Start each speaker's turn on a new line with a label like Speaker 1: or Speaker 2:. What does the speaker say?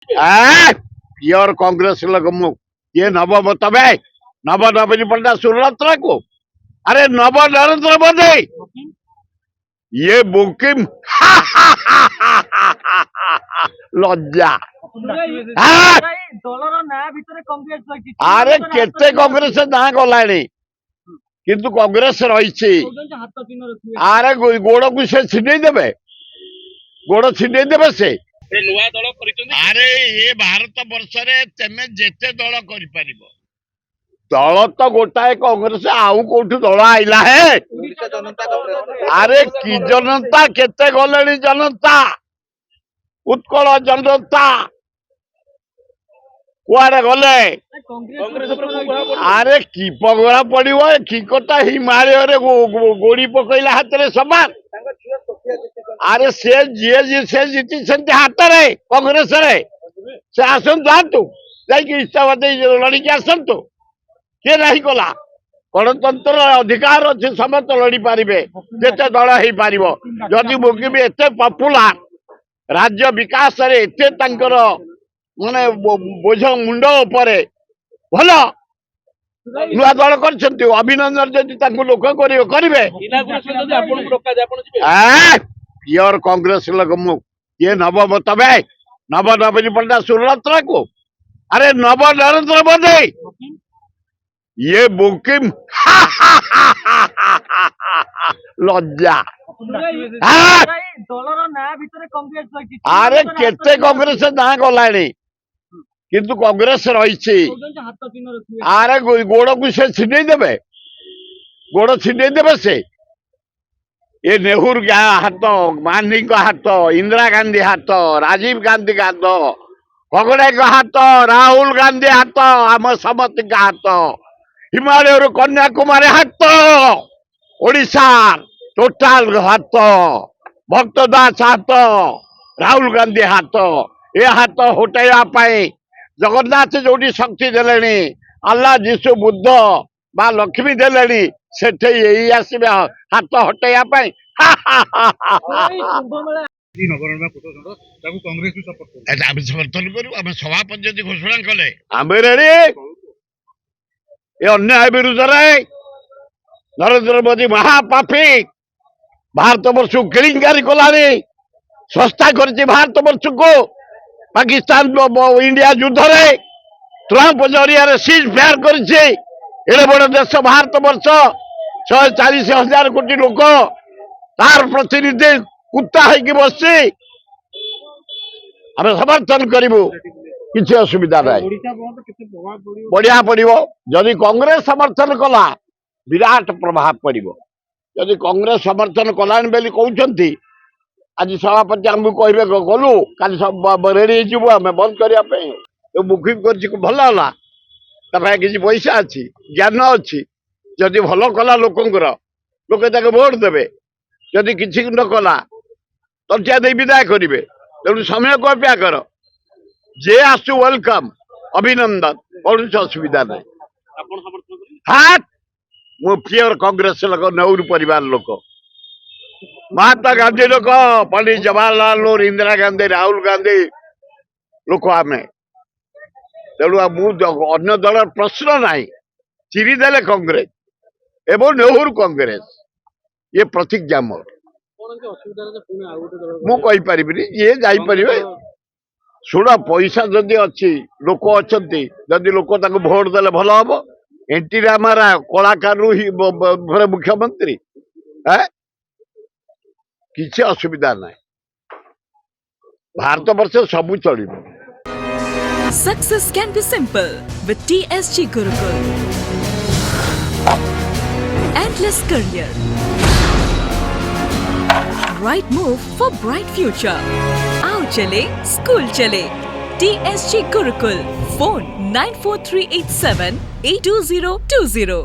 Speaker 1: Pure Congress लोग ये नव मतबे नव नवीन पट्टा सुरत्र को अरे नव नरेंद्र मोदी ये बुकिम लज्जा अरे केते कांग्रेस ना गला किंतु कांग्रेस रही अरे गोड़ को से छिड़े देवे गोड़ छिड़े देवे से अरे ये भारत वर्ष तेमे जेते दल कर दल तो गोटाए कांग्रेस आउ कौटू दल आईला है अरे कि जनता केते गले जनता उत्कल जनता कुआडे गले अरे कि पगड़ा पड़ो कि कटा हिमालय रे गोड़ी पकईला हाथ में समान अरे से जीति हाथ में कांग्रेस रे से आसतु जातु इस्ताफा दे लड़िकी आसतु किए नहीं कला गणतंत्र अधिकार अच्छे समस्त लड़ी पारे जिते दल हो पार जदि मुगिम एत पपुलार राज्य विकास एत माने बोझ मुंड उपरे भल नुआ दल कर अभिनंदन जदि लोक करेंगे प्योर कांग्रेस लोग ये नव मतबे नव नवीन पट्टा सुरत्र को अरे नव नरेंद्र मोदी ये बुकिम लज्जा अरे केते कांग्रेस ना गला किंतु कांग्रेस रही अरे गोड़ को से छिड़े देवे गोड़ छिड़े देवे से ये नेहरू हाथ गांधी हाथ इंदिरा गांधी हाथ राजीव गांधी हाथ खगड़े का हाथ राहुल गांधी हाथ आम समस्त का हाथ हिमालय कन्याकुमारी हाथ ओडिशा टोटाल हाथ भक्त दास हाथ राहुल गांधी हाथ ये हाथ हटाइवाई जगन्नाथ जो शक्ति देले अल्लाह जीशु बुद्ध बा लक्ष्मी देले सेठे यही आसबे हाथ हटाइवाई समर्थन करूँ सभापति जब घोषणा कले आम रेडी ये अन्याय विरुद्ध नरेंद्र मोदी महापापी भारत वर्ष को केलिंगारी कलानी सस्ता कर भारत वर्ष को पाकिस्तान इंडिया युद्ध रे ट्रंप जरिया सीज फायर कर बड़ देश भारत वर्ष 140,000 कोटी लोक तार प्रतिनिधि कुत्ता है बस आम समर्थन करूँ किसी असुविधा ना बढ़िया पड़ो जदि कांग्रेस समर्थन कला विराट प्रभाव पड़ो जदि कांग्रेस समर्थन कलानी बोली कहते आज सभापति आमको कहे गलु का रेडी हो बंद करने तो बुकिंग कर भल है किसी पैसा अच्छी ज्ञान अच्छी जदि भल कला लोकंर लोक भोट देवे जदि किसी न कला तर्चा दे विदाय करेंगे तेणु समय को अपेक्षा कर जे आसु वेलकम अभिनंदन कौन असुविधा ना हाँ मु प्योर कांग्रेस लोक नेहरू परिवार लोक महात्मा गांधी लोक पंडित जवाहरलाल नेहरू इंदिरा गांधी राहुल गांधी लोक आम तेणु अन्य दल प्रश्न ना चिरीदे कांग्रेस एवं नेहरू कांग्रेस ये प्रतिज्ञा मोर मुझे ये जापर शुण पैसा जदि अच्छी लोक अच्छा जदि लोक भोट देले भल हम एनटी रामाराव कलाकार मुख्यमंत्री किसी असुविधा ना भारत वर्ष सबू चल
Speaker 2: Success can be simple with TSG Gurukul. Endless career. Right move for bright future. Aao chale, school chale. TSG Gurukul. Phone 94387 82020.